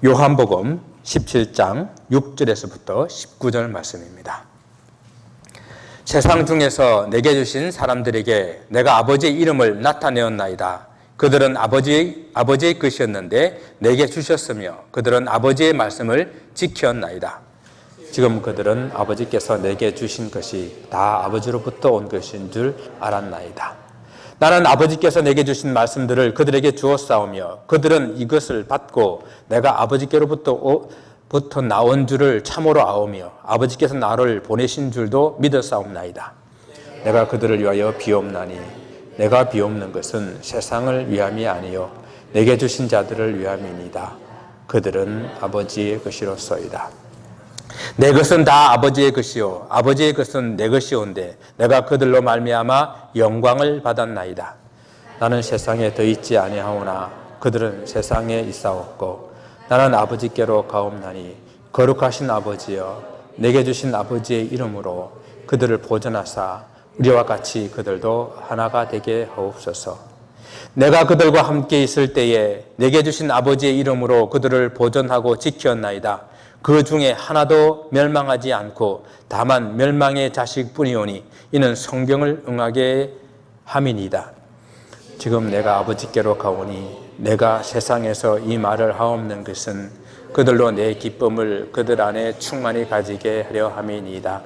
요한복음 17장 6절에서부터 19절 말씀입니다. 세상 중에서 내게 주신 사람들에게 내가 아버지의 이름을 나타내었나이다. 그들은 아버지의 것이었는데 내게 주셨으며 그들은 아버지의 말씀을 지켰나이다. 지금 그들은 아버지께서 내게 주신 것이 다 아버지로부터 온 것인 줄 알았나이다. 나는 아버지께서 내게 주신 말씀들을 그들에게 주었사오며 그들은 이것을 받고 내가 아버지께로부터 나온 줄을 참으로 아오며 아버지께서 나를 보내신 줄도 믿었사옵나이다. 내가 그들을 위하여 비옵나니 내가 비옵는 것은 세상을 위함이 아니요 내게 주신 자들을 위함이니이다. 그들은 아버지의 것이로소이다. 내 것은 다 아버지의 것이요 아버지의 것은 내 것이온데 내가 그들로 말미암아 영광을 받았나이다. 나는 세상에 더 있지 아니하오나 그들은 세상에 있사옵고 나는 아버지께로 가옵나니 거룩하신 아버지여 내게 주신 아버지의 이름으로 그들을 보존하사 우리와 같이 그들도 하나가 되게 하옵소서. 내가 그들과 함께 있을 때에 내게 주신 아버지의 이름으로 그들을 보존하고 지켰나이다. 그 중에 하나도 멸망하지 않고 다만 멸망의 자식뿐이오니 이는 성경을 응하게 함이니이다. 지금 내가 아버지께로 가오니 내가 세상에서 이 말을 하옵는 것은 그들로 내 기쁨을 그들 안에 충만히 가지게 하려 함이니이다.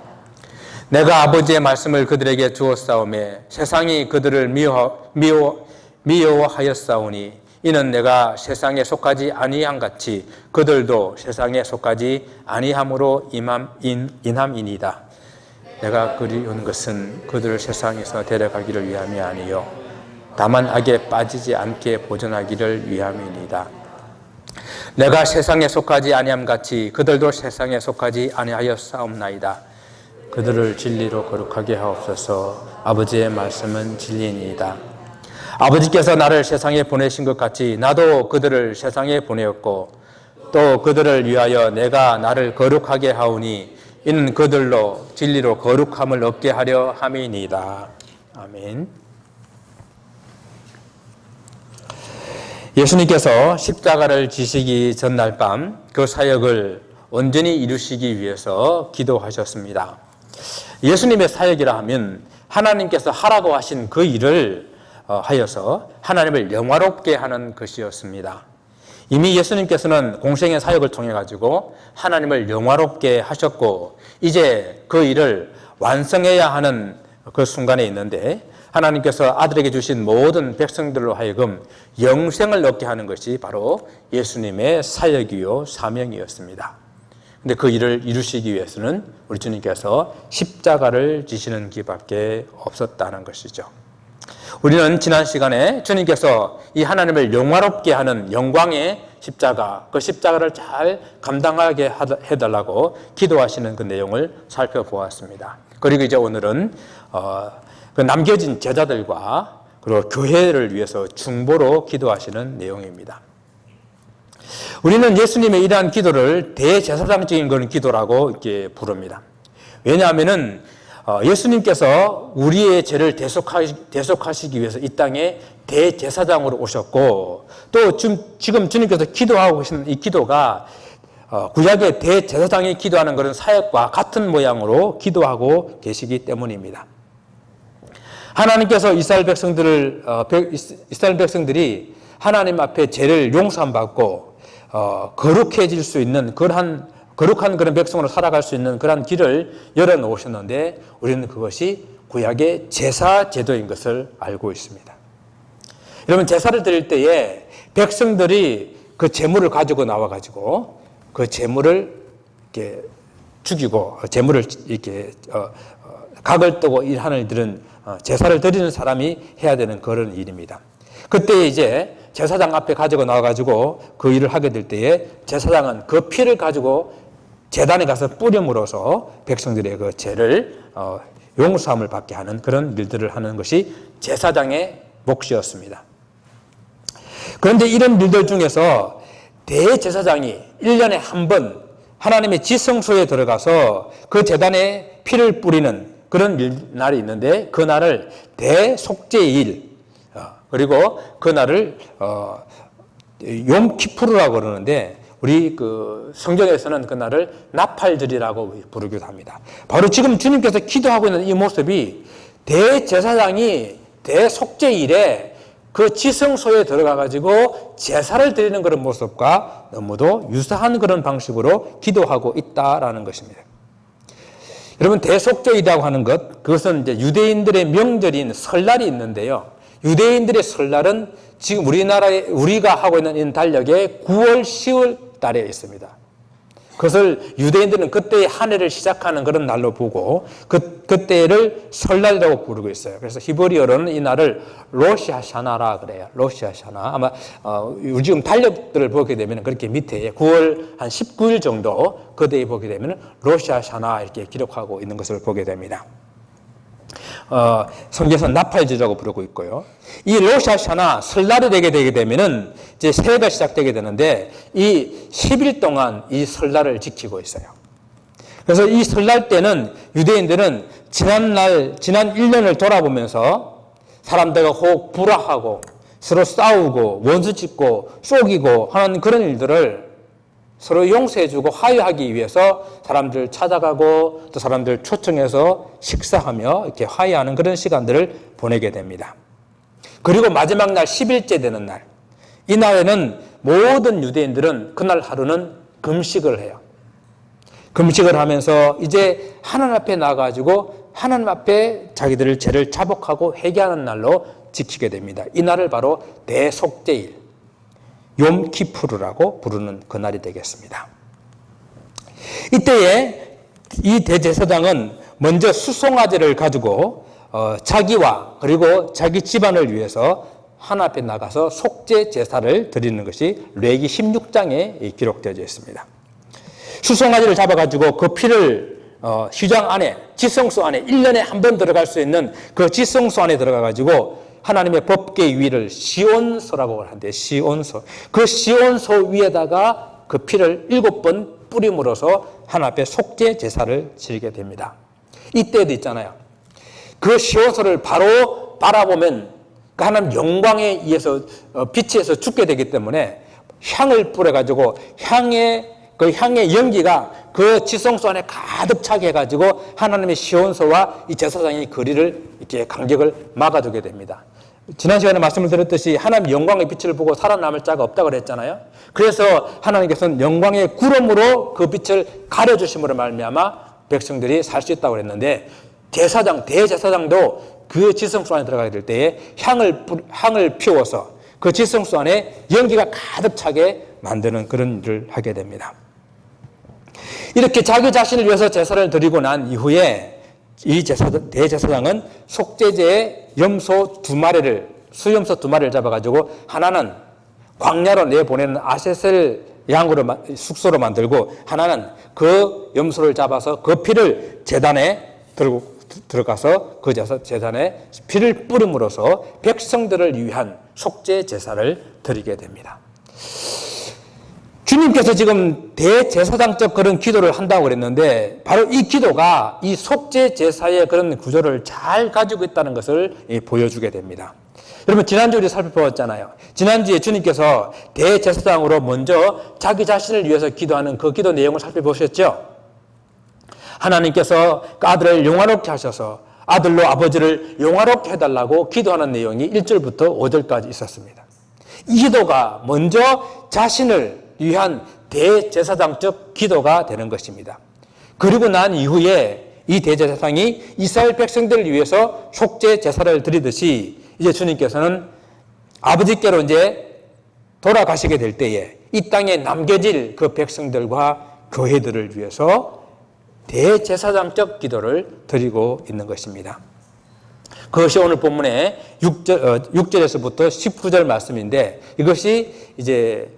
내가 아버지의 말씀을 그들에게 주었사오매 세상이 그들을 미워하였사오니 이는 내가 세상에 속하지 아니함 같이 그들도 세상에 속하지 아니함으로 인함이니이다. 내가 그리운 것은 그들을 세상에서 데려가기를 위함이 아니요 다만 악에 빠지지 않게 보존하기를 위함이니이다. 내가 세상에 속하지 아니함 같이 그들도 세상에 속하지 아니하였사옵나이다. 그들을 진리로 거룩하게 하옵소서. 아버지의 말씀은 진리니이다. 아버지께서 나를 세상에 보내신 것 같이 나도 그들을 세상에 보내었고 또 그들을 위하여 내가 나를 거룩하게 하오니 이는 그들로 진리로 거룩함을 얻게 하려 함이니이다. 아멘. 예수님께서 십자가를 지시기 전날 밤 그 사역을 온전히 이루시기 위해서 기도하셨습니다. 예수님의 사역이라 하면 하나님께서 하라고 하신 그 일을 하여서 하나님을 영화롭게 하는 것이었습니다. 이미 예수님께서는 공생의 사역을 통해 가지고 하나님을 영화롭게 하셨고 이제 그 일을 완성해야 하는 그 순간에 있는데 하나님께서 아들에게 주신 모든 백성들로 하여금 영생을 얻게 하는 것이 바로 예수님의 사역이요 사명이었습니다. 근데 그 일을 이루시기 위해서는 우리 주님께서 십자가를 지시는 길밖에 없었다는 것이죠. 우리는 지난 시간에 주님께서 이 하나님을 영화롭게 하는 영광의 십자가, 그 십자가를 잘 감당하게 해달라고 기도하시는 그 내용을 살펴보았습니다. 그리고 이제 오늘은 그 남겨진 제자들과 그리고 교회를 위해서 중보로 기도하시는 내용입니다. 우리는 예수님의 이러한 기도를 대제사장적인 그런 기도라고 이렇게 부릅니다. 왜냐하면은 예수님께서 우리의 죄를 대속하시기 위해서 이 땅에 대제사장으로 오셨고 또 지금 주님께서 기도하고 계신 이 기도가 구약의 대제사장이 기도하는 그런 사역과 같은 모양으로 기도하고 계시기 때문입니다. 하나님께서 이스라엘 백성들이 하나님 앞에 죄를 용서함 받고 거룩해질 수 있는 거룩한 그런 백성으로 살아갈 수 있는 그런 길을 열어놓으셨는데 우리는 그것이 구약의 제사 제도인 것을 알고 있습니다. 여러분 제사를 드릴 때에 백성들이 그 제물을 가지고 나와가지고 그 제물을 이렇게 죽이고 제물을 이렇게 각을 뜨고 하는 일들은 제사를 드리는 사람이 해야 되는 그런 일입니다. 그때 이제 제사장 앞에 가지고 나와가지고 그 일을 하게 될 때에 제사장은 그 피를 가지고 제단에 가서 뿌림으로써 백성들의 그 죄를 용서함을 받게 하는 그런 일들을 하는 것이 제사장의 몫이었습니다. 그런데 이런 일들 중에서 대제사장이 1년에 한 번 하나님의 지성소에 들어가서 그 제단에 피를 뿌리는 그런 날이 있는데 그 날을 대속죄일 그리고 그 날을 욤키푸르라고 그러는데 우리 그 성경에서는 그날을 나팔절이라고 부르기도 합니다. 바로 지금 주님께서 기도하고 있는 이 모습이 대제사장이 대속죄일에 그 지성소에 들어가 가지고 제사를 드리는 그런 모습과 너무도 유사한 그런 방식으로 기도하고 있다라는 것입니다. 여러분, 대속죄일이라고 하는 것, 그것은 이제 유대인들의 명절인 설날이 있는데요. 유대인들의 설날은 지금 우리가 하고 있는 이 달력의 9월, 10월 달에 있습니다. 그것을 유대인들은 그때의 한 해를 시작하는 그런 날로 보고 그때를 설날이라고 부르고 있어요. 그래서 히브리어로는 이 날을 로시 하샤나라 그래요. 로시 하샤나. 아마 지금 달력들을 보게 되면 그렇게 밑에 9월 한 19일 정도 그때에 보게 되면 로시 하샤나 이렇게 기록하고 있는 것을 보게 됩니다. 성경에서 나팔절이라고 부르고 있고요. 이 로시 하샤나 설날이 되게 되면은 이제 새해가 시작되게 되는데 이 10일 동안 이 설날을 지키고 있어요. 그래서 이 설날 때는 유대인들은 지난 1년을 돌아보면서 사람들과 혹 불화하고 서로 싸우고 원수 짓고 쏘기고 하는 그런 일들을 서로 용서해주고 화해하기 위해서 사람들 찾아가고 또 사람들 초청해서 식사하며 이렇게 화해하는 그런 시간들을 보내게 됩니다. 그리고 마지막 날 10일째 되는 날, 이 날에는 모든 유대인들은 그날 하루는 금식을 해요. 금식을 하면서 이제 하나님 앞에 나가가지고 하나님 앞에 자기들의 죄를 자복하고 회개하는 날로 지키게 됩니다. 이 날을 바로 대속죄일, 욤키푸르라고 부르는 그날이 되겠습니다. 이때에 이 대제사장은 먼저 수송아지를 가지고 자기와 그리고 자기 집안을 위해서 하나님 앞에 나가서 속죄 제사를 드리는 것이 레위기 16장에 기록되어 있습니다. 수송아지를 잡아가지고 그 피를 휘장 안에, 지성소 안에 1년에 한 번 들어갈 수 있는 그 지성소 안에 들어가가지고 하나님의 법궤 위를 시온소라고 하는데, 시온소. 그 시온소 위에다가 그 피를 7번 뿌림으로써 하나님 앞에 속죄 제사를 지르게 됩니다. 이때도 있잖아요. 그 시온소를 바로 바라보면 그 하나님 영광에 의해서 빛에서 죽게 되기 때문에 향을 뿌려가지고 그 향의 연기가 그 지성소 안에 가득 차게 해가지고 하나님의 시온소와 이 제사장의 거리를 이렇게 간격을 막아두게 됩니다. 지난 시간에 말씀을 드렸듯이 하나님 영광의 빛을 보고 살아남을 자가 없다고 그랬잖아요. 그래서 하나님께서는 영광의 구름으로 그 빛을 가려주심으로 말미암아 백성들이 살 수 있다고 그랬는데, 대제사장도 그 지성소 안에 들어가게 될 때에 향을 피워서 그 지성소 안에 연기가 가득 차게 만드는 그런 일을 하게 됩니다. 이렇게 자기 자신을 위해서 제사를 드리고 난 이후에 이 대제사장은 속죄제의 염소 2마리를, 수염소 2마리를 잡아가지고 하나는 광야로 내보내는 아세셀 양으로 숙소로 만들고 하나는 그 염소를 잡아서 그 피를 제단에 들어가서 그 제단에 피를 뿌림으로써 백성들을 위한 속죄 제사를 드리게 됩니다. 주님께서 지금 대제사장적 그런 기도를 한다고 그랬는데 바로 이 기도가 이 속죄 제사의 그런 구조를 잘 가지고 있다는 것을 보여주게 됩니다. 여러분, 지난주에 우리 살펴보았잖아요. 지난주에 주님께서 대제사장으로 먼저 자기 자신을 위해서 기도하는 그 기도 내용을 살펴보셨죠? 하나님께서 그 아들을 영화롭게 하셔서 아들로 아버지를 영화롭게 해달라고 기도하는 내용이 1절부터 5절까지 있었습니다. 이 기도가 먼저 자신을 위한 대제사장적 기도가 되는 것입니다. 그리고 난 이후에 이 대제사장이 이스라엘 백성들을 위해서 속죄 제사를 드리듯이 이제 주님께서는 아버지께로 이제 돌아가시게 될 때에 이 땅에 남겨질 그 백성들과 교회들을 위해서 대제사장적 기도를 드리고 있는 것입니다. 그것이 오늘 본문의 6절에서부터 19절 말씀인데, 이것이 이제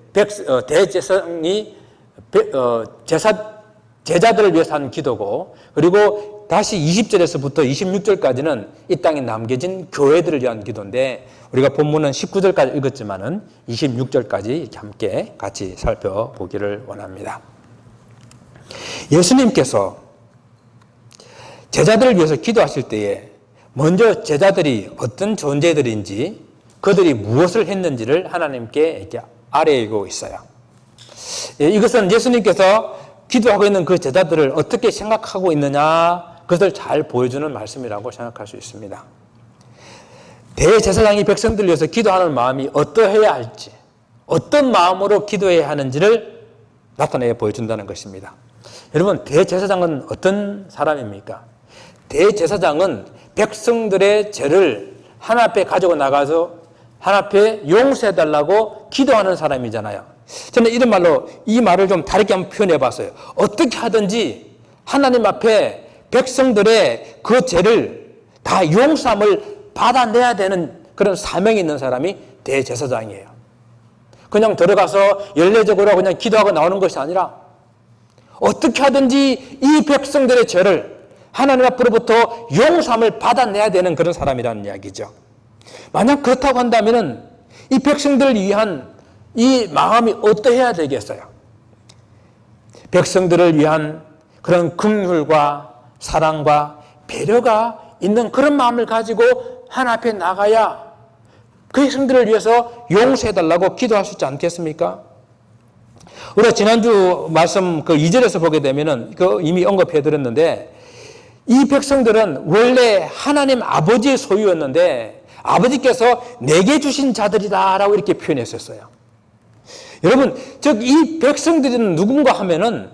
대제사장이 제자들을 위해서 하는 기도고, 그리고 다시 20절에서부터 26절까지는 이 땅에 남겨진 교회들을 위한 기도인데, 우리가 본문은 19절까지 읽었지만은 26절까지 이렇게 함께 같이 살펴보기를 원합니다. 예수님께서 제자들을 위해서 기도하실 때에 먼저 제자들이 어떤 존재들인지 그들이 무엇을 했는지를 하나님께 이렇게 아뢰고 있어요. 이것은 예수님께서 기도하고 있는 그 제자들을 어떻게 생각하고 있느냐, 그것을 잘 보여주는 말씀이라고 생각할 수 있습니다. 대제사장이 백성들을 위해서 기도하는 마음이 어떠해야 할지, 어떤 마음으로 기도해야 하는지를 나타내 보여준다는 것입니다. 여러분, 대제사장은 어떤 사람입니까? 대제사장은 백성들의 죄를 하나님 앞에 가지고 나가서 하나님 앞에 용서해달라고 기도하는 사람이잖아요. 저는 이런 말로 이 말을 좀 다르게 한번 표현해 봤어요. 어떻게 하든지 하나님 앞에 백성들의 그 죄를 다 용서함을 받아내야 되는 그런 사명이 있는 사람이 대제사장이에요. 그냥 들어가서 연례적으로 그냥 기도하고 나오는 것이 아니라 어떻게 하든지 이 백성들의 죄를 하나님 앞으로부터 용서함을 받아내야 되는 그런 사람이라는 이야기죠. 만약 그렇다고 한다면 이 백성들을 위한 이 마음이 어떠해야 되겠어요? 백성들을 위한 그런 긍휼과 사랑과 배려가 있는 그런 마음을 가지고 하나님 앞에 나가야 그 백성들을 위해서 용서해달라고 기도할 수 있지 않겠습니까? 우리가 지난주 말씀 그 2절에서 보게 되면은 그 이미 언급해드렸는데, 이 백성들은 원래 하나님 아버지의 소유였는데 아버지께서 내게 주신 자들이다라고 이렇게 표현했었어요. 여러분, 즉 이 백성들은 누군가 하면은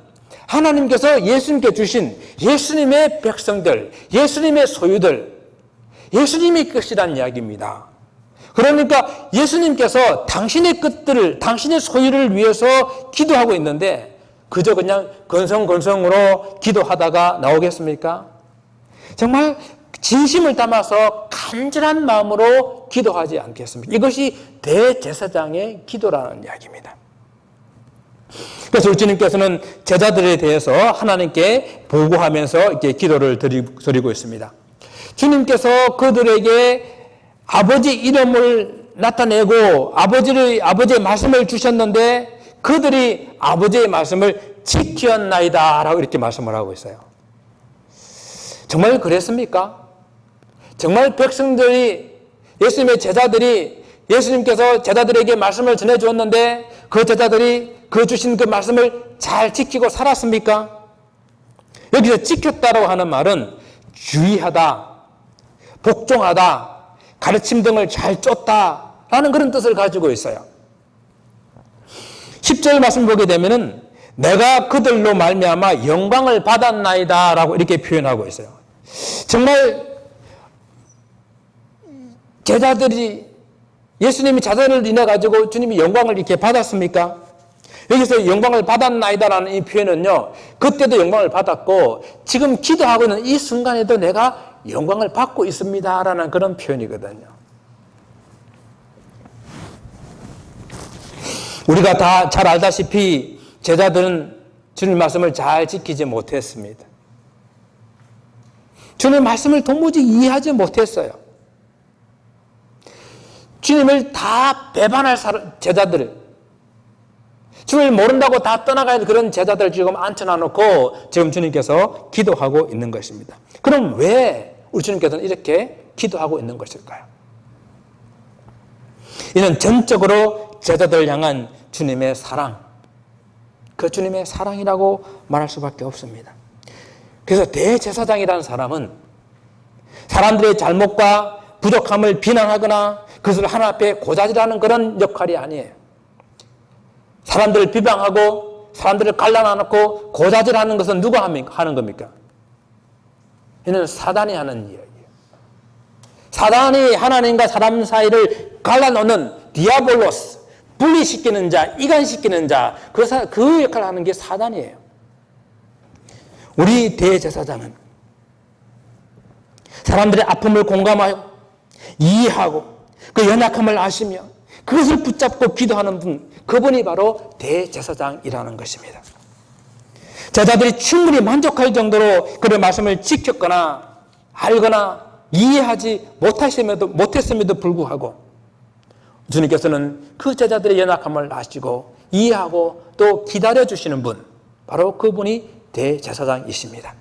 하나님께서 예수님께 주신 예수님의 백성들, 예수님의 소유들, 예수님의 것이라는 이야기입니다. 그러니까 예수님께서 당신의 것들을, 당신의 소유를 위해서 기도하고 있는데 그저 그냥 건성건성으로 기도하다가 나오겠습니까? 정말 진심을 담아서 간절한 마음으로 기도하지 않겠습니까? 이것이 대제사장의 기도라는 이야기입니다. 그래서 우리 주님께서는 제자들에 대해서 하나님께 보고하면서 이렇게 기도를 드리고 있습니다. 주님께서 그들에게 아버지 이름을 나타내고 아버지의 말씀을 주셨는데 그들이 아버지의 말씀을 지켰나이다 라고 이렇게 말씀을 하고 있어요. 정말 그랬습니까? 정말 백성들이, 예수님의 제자들이 예수님께서 제자들에게 말씀을 전해주었는데 그 제자들이 그 주신 그 말씀을 잘 지키고 살았습니까? 여기서 지켰다라고 하는 말은 주의하다, 복종하다, 가르침 등을 잘 쫓다라는 그런 뜻을 가지고 있어요. 10절 말씀 보게 되면은 내가 그들로 말미암아 영광을 받았나이다 라고 이렇게 표현하고 있어요. 정말 제자들이, 예수님이 자자를 인해 가지고 주님이 영광을 이렇게 받았습니까? 여기서 영광을 받았나이다라는 이 표현은요, 그때도 영광을 받았고 지금 기도하고 있는 이 순간에도 내가 영광을 받고 있습니다라는 그런 표현이거든요. 우리가 다 잘 알다시피 제자들은 주님 말씀을 잘 지키지 못했습니다. 주님 말씀을 도무지 이해하지 못했어요. 주님을 다 배반할 제자들, 주님을 모른다고 다 떠나가야 할 그런 제자들 지금 앉혀놔놓고 지금 주님께서 기도하고 있는 것입니다. 그럼 왜 우리 주님께서는 이렇게 기도하고 있는 것일까요? 이는 전적으로 제자들을 향한 주님의 사랑, 그 주님의 사랑이라고 말할 수밖에 없습니다. 그래서 대제사장이라는 사람은 사람들의 잘못과 부족함을 비난하거나 그것을 하나님 앞에 고자질하는 그런 역할이 아니에요. 사람들을 비방하고 사람들을 갈라놔놓고 고자질하는 것은 누가 하는 겁니까? 이는 사단이 하는 이야기예요. 사단이 하나님과 사람 사이를 갈라놓는 디아볼로스, 분리시키는 자, 이간시키는 자, 그 역할을 하는 게 사단이에요. 우리 대제사장은 사람들의 아픔을 공감하여 이해하고 그 연약함을 아시며 그것을 붙잡고 기도하는 분, 그분이 바로 대제사장이라는 것입니다. 제자들이 충분히 만족할 정도로 그의 말씀을 지켰거나 알거나 이해하지 못했음에도 불구하고 주님께서는 그 제자들의 연약함을 아시고 이해하고 또 기다려주시는 분, 바로 그분이 대제사장이십니다.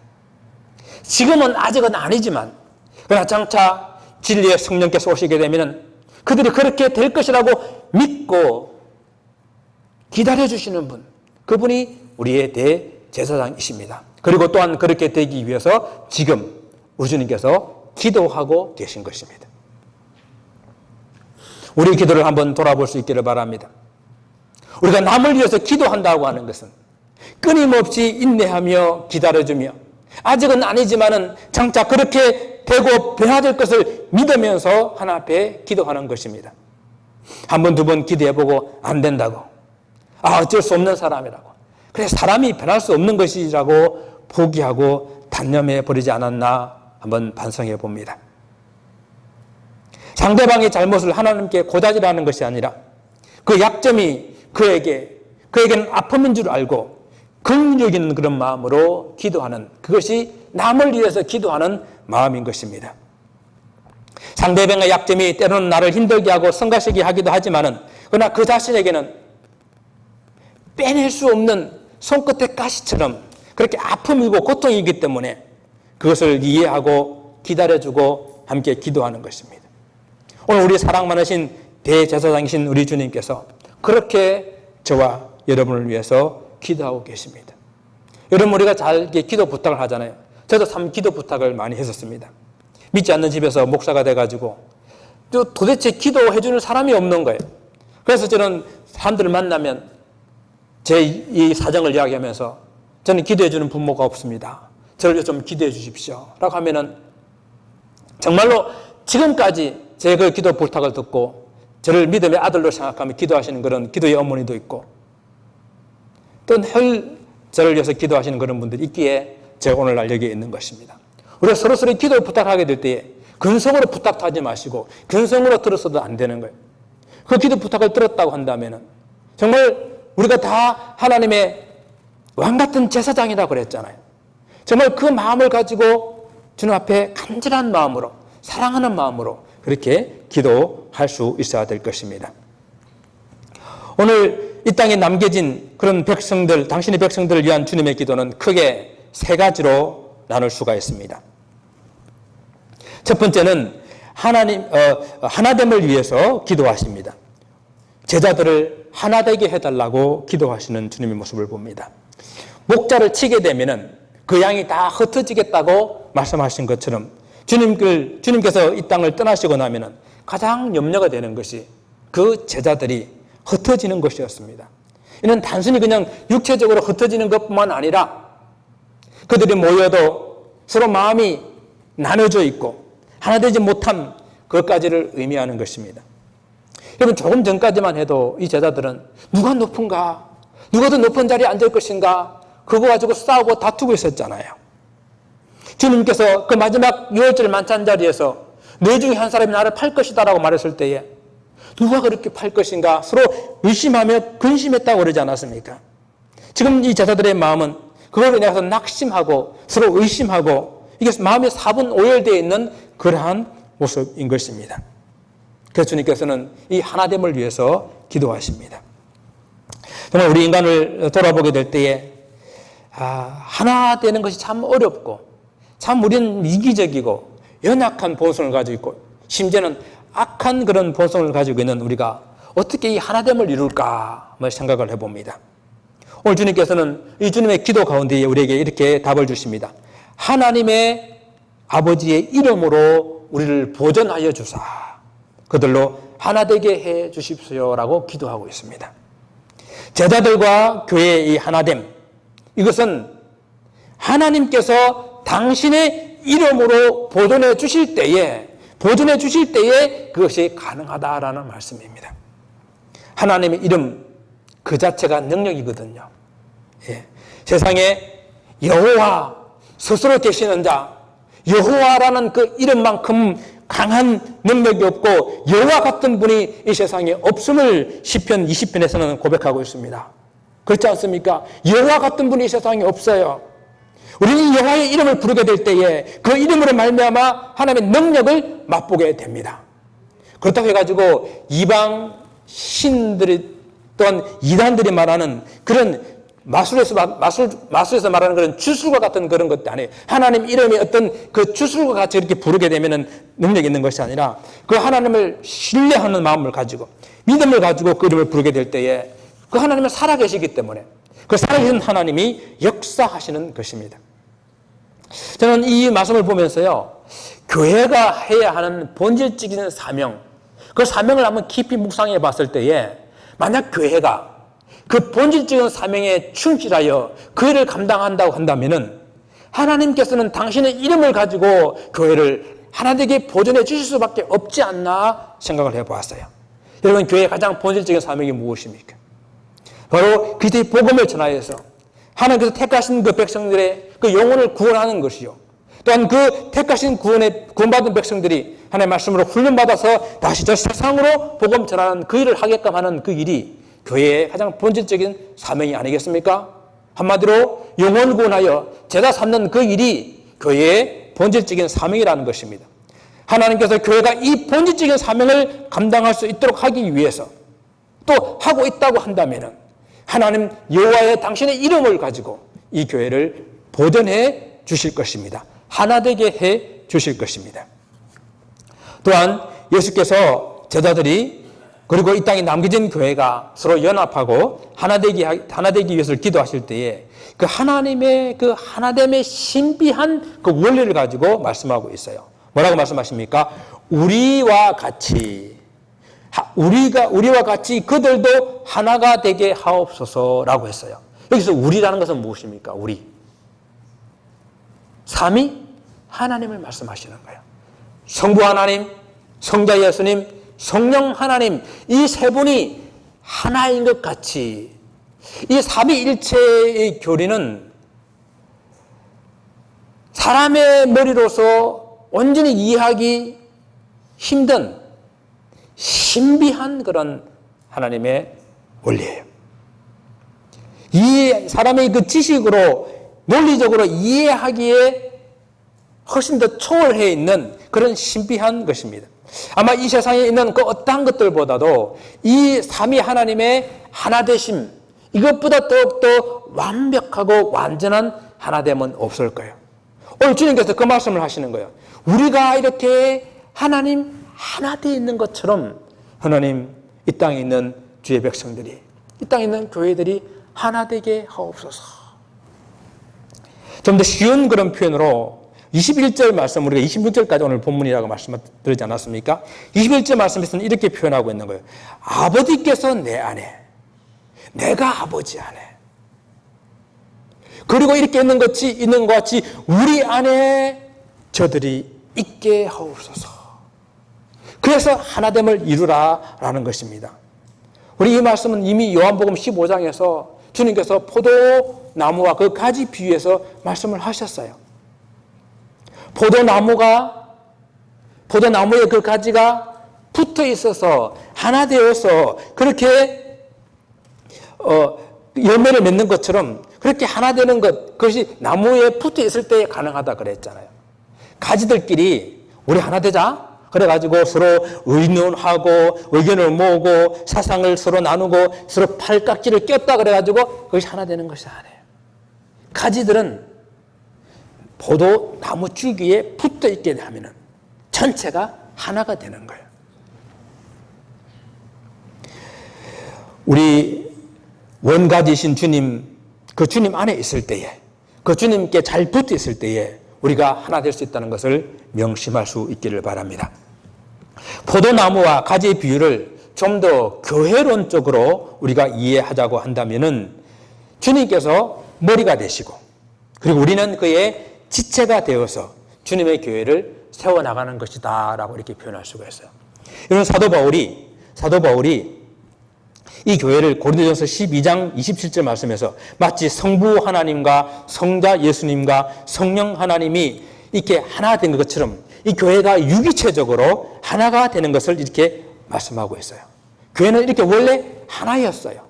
지금은 아직은 아니지만 그러나 장차 진리의 성령께서 오시게 되면 그들이 그렇게 될 것이라고 믿고 기다려주시는 분, 그분이 우리의 대제사장이십니다. 그리고 또한 그렇게 되기 위해서 지금 우리 주님께서 기도하고 계신 것입니다. 우리 기도를 한번 돌아볼 수 있기를 바랍니다. 우리가 남을 위해서 기도한다고 하는 것은 끊임없이 인내하며 기다려주며 아직은 아니지만은 장차 그렇게 되고 변화될 것을 믿으면서 하나 앞에 기도하는 것입니다. 한 번, 두 번 기도해보고 안 된다고, 어쩔 수 없는 사람이라고, 그래 사람이 변할 수 없는 것이라고 포기하고 단념해 버리지 않았나 한번 반성해 봅니다. 상대방의 잘못을 하나님께 고다지라는 것이 아니라 그 약점이 그에게는 아픔인 줄 알고 긍휼력 있는 그런 마음으로 기도하는, 그것이 남을 위해서 기도하는 마음인 것입니다. 상대방의 약점이 때로는 나를 힘들게 하고 성가시게 하기도 하지만은, 그러나 그 자신에게는 빼낼 수 없는 손끝의 가시처럼 그렇게 아픔이고 고통이기 때문에 그것을 이해하고 기다려주고 함께 기도하는 것입니다. 오늘 우리 사랑 많으신 대제사장이신 우리 주님께서 그렇게 저와 여러분을 위해서 기도하고 계십니다. 여러분, 우리가 잘 기도 부탁을 하잖아요. 저도 참 기도 부탁을 많이 했었습니다. 믿지 않는 집에서 목사가 돼가지고 도대체 기도해 주는 사람이 없는 거예요. 그래서 저는 사람들을 만나면 제 이 사정을 이야기하면서 저는 기도해 주는 부모가 없습니다. 저를 좀 기도해 주십시오 라고 하면은 정말로 지금까지 제 그 기도 부탁을 듣고 저를 믿음의 아들로 생각하며 기도하시는 그런 기도의 어머니도 있고, 또 늘 저를 위해서 기도하시는 그런 분들이 있기에 제가 오늘날 여기에 있는 것입니다. 우리가 서로 기도 부탁하게 될 때에 근성으로 부탁도 하지 마시고 근성으로 들었어도 안 되는 거예요. 그 기도 부탁을 들었다고 한다면 정말 우리가 다 하나님의 왕 같은 제사장이라고 그랬잖아요. 정말 그 마음을 가지고 주님 앞에 간절한 마음으로, 사랑하는 마음으로 그렇게 기도할 수 있어야 될 것입니다. 오늘 이 땅에 남겨진 그런 백성들, 당신의 백성들을 위한 주님의 기도는 크게 세 가지로 나눌 수가 있습니다. 첫 번째는 하나됨을 위해서 기도하십니다. 제자들을 하나되게 해달라고 기도하시는 주님의 모습을 봅니다. 목자를 치게 되면은 그 양이 다 흩어지겠다고 말씀하신 것처럼 주님께서 이 땅을 떠나시고 나면은 가장 염려가 되는 것이 그 제자들이 흩어지는 것이었습니다. 이는 단순히 그냥 육체적으로 흩어지는 것뿐만 아니라 그들이 모여도 서로 마음이 나눠져 있고 하나 되지 못한 그것까지를 의미하는 것입니다. 여러분, 조금 전까지만 해도 이 제자들은 누가 높은가, 누가 더 높은 자리에 앉을 것인가, 그거 가지고 싸우고 다투고 있었잖아요. 주님께서 그 마지막 6월절 만찬 자리에서 네 중에 한 사람이 나를 팔 것이다 라고 말했을 때에 누가 그렇게 팔 것인가 서로 의심하며 근심했다고 그러지 않았습니까? 지금 이 제자들의 마음은 그걸 인해서 낙심하고 서로 의심하고 이게 마음이 사분오열되어 있는 그러한 모습인 것입니다. 그래서 주님께서는 이 하나됨을 위해서 기도하십니다. 정말 우리 인간을 돌아보게 될 때에 하나 되는 것이 참 어렵고 참 우리는 이기적이고 연약한 본성을 가지고 있고 심지어는 악한 그런 본성을 가지고 있는 우리가 어떻게 이 하나됨을 이룰까 생각을 해봅니다. 오늘 주님께서는 이 주님의 기도 가운데 우리에게 이렇게 답을 주십니다. 하나님의 아버지의 이름으로 우리를 보존하여 주사 그들로 하나 되게 해 주십시오라고 기도하고 있습니다. 제자들과 교회의 이 하나됨, 이것은 하나님께서 당신의 이름으로 보존해 주실 때에 그것이 가능하다라는 말씀입니다. 하나님의 이름 그 자체가 능력이거든요. 세상에 여호와 스스로 계시는 자, 여호와라는 그 이름만큼 강한 능력이 없고 여호와 같은 분이 이 세상에 없음을 시편 20편에서는 고백하고 있습니다. 그렇지 않습니까? 여호와 같은 분이 이 세상에 없어요. 우리는 여호와의 이름을 부르게 될 때에 그 이름으로 말미암아 하나님의 능력을 맛보게 됩니다. 그렇다고 해가지고 이방 신들이 또한 이단들이 말하는 그런 마술에서 말하는 그런 주술과 같은 그런 것도 아니에요. 하나님 이름이 어떤 그 주술과 같이 이렇게 부르게 되면은 능력이 있는 것이 아니라 그 하나님을 신뢰하는 마음을 가지고 믿음을 가지고 그 이름을 부르게 될 때에 그 하나님은 살아계시기 때문에 그 살아계신 하나님이 역사하시는 것입니다. 저는 이 말씀을 보면서요, 교회가 해야 하는 본질적인 사명, 그 사명을 한번 깊이 묵상해 봤을 때에 만약 교회가 그 본질적인 사명에 충실하여 그 일을 감당한다고 한다면은 하나님께서는 당신의 이름을 가지고 교회를 하나님께 보존해 주실 수밖에 없지 않나 생각을 해보았어요. 여러분, 교회의 가장 본질적인 사명이 무엇입니까? 바로 그리스도의 복음을 전하여서 하나님께서 택하신 그 백성들의 그 영혼을 구원하는 것이요, 또한 그 택하신 구원받은 백성들이 하나님의 말씀으로 훈련받아서 다시 저 세상으로 복음 전하는 그 일을 하게끔 하는 그 일이 교회의 가장 본질적인 사명이 아니겠습니까? 한마디로 영혼 구원하여 제자 삼는 그 일이 교회의 본질적인 사명이라는 것입니다. 하나님께서 교회가 이 본질적인 사명을 감당할 수 있도록 하기 위해서 또 하고 있다고 한다면 하나님 여호와의 당신의 이름을 가지고 이 교회를 보존해 주실 것입니다. 하나 되게 해 주실 것입니다. 또한 예수께서 제자들이 그리고 이 땅에 남겨진 교회가 서로 연합하고 하나 되기 위해서 기도하실 때에 그 하나님의 그 하나됨의 신비한 그 원리를 가지고 말씀하고 있어요. 뭐라고 말씀하십니까? 우리와 같이 그들도 하나가 되게 하옵소서라고 했어요. 여기서 우리라는 것은 무엇입니까? 우리. 삼위 하나님을 말씀하시는 거예요. 성부 하나님, 성자 예수님, 성령 하나님, 이 세 분이 하나인 것 같이 이 삼위일체의 교리는 사람의 머리로서 온전히 이해하기 힘든 신비한 그런 하나님의 원리예요. 이 사람의 그 지식으로 논리적으로 이해하기에 훨씬 더 초월해 있는 그런 신비한 것입니다. 아마 이 세상에 있는 그 어떠한 것들보다도 이 삼위 하나님의 하나되심, 이것보다 더욱더 완벽하고 완전한 하나됨은 없을 거예요. 오늘 주님께서 그 말씀을 하시는 거예요. 우리가 이렇게 하나님 하나 되어 있는 것처럼 하나님 이 땅에 있는 주의 백성들이, 이 땅에 있는 교회들이 하나 되게 하옵소서. 좀 더 쉬운 그런 표현으로 21절 말씀, 우리가 26절까지 오늘 본문이라고 말씀드리지 않았습니까? 21절 말씀에서는 이렇게 표현하고 있는 거예요. 아버지께서 내 안에, 내가 아버지 안에, 그리고 이렇게 있는 것 같이 우리 안에 저들이 있게 하옵소서. 그래서 하나됨을 이루라라는 것입니다. 우리 이 말씀은 이미 요한복음 15장에서 주님께서 포도나무와 그 가지 비유해서 말씀을 하셨어요. 포도나무의 그 가지가 붙어 있어서 하나 되어서 그렇게 열매를 맺는 것처럼 그렇게 하나 되는 것, 그것이 나무에 붙어 있을 때 가능하다 그랬잖아요. 가지들끼리 우리 하나 되자 그래가지고 서로 의논하고 의견을 모으고 사상을 서로 나누고 서로 팔깍지를 꼈다 그래가지고 그것이 하나 되는 것이 아니에요. 가지들은 포도나무 줄기에 붙어 있게 되면 전체가 하나가 되는 거예요. 우리 원가지신 주님, 그 주님 안에 있을 때에, 그 주님께 잘 붙어 있을 때에 우리가 하나 될 수 있다는 것을 명심할 수 있기를 바랍니다. 포도나무와 가지의 비유를 좀 더 교회론적으로 우리가 이해하자고 한다면은 주님께서 머리가 되시고 그리고 우리는 그의 지체가 되어서 주님의 교회를 세워나가는 것이다 라고 이렇게 표현할 수가 있어요. 이런 사도 바울이 이 교회를 고린도전서 12장 27절 말씀에서 마치 성부 하나님과 성자 예수님과 성령 하나님이 이렇게 하나 된 것처럼 이 교회가 유기체적으로 하나가 되는 것을 이렇게 말씀하고 있어요. 교회는 이렇게 원래 하나였어요.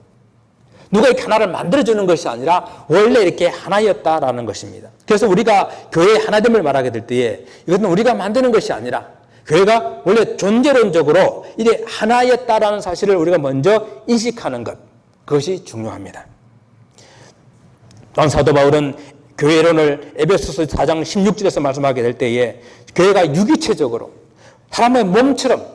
누가 이렇게 하나를 만들어주는 것이 아니라 원래 이렇게 하나였다라는 것입니다. 그래서 우리가 교회의 하나됨을 말하게 될 때에 이것은 우리가 만드는 것이 아니라 교회가 원래 존재론적으로 이게 하나였다라는 사실을 우리가 먼저 인식하는 것, 그것이 중요합니다. 또한 사도 바울은 교회론을 에베소서 4장 16절에서 말씀하게 될 때에 교회가 유기체적으로 사람의 몸처럼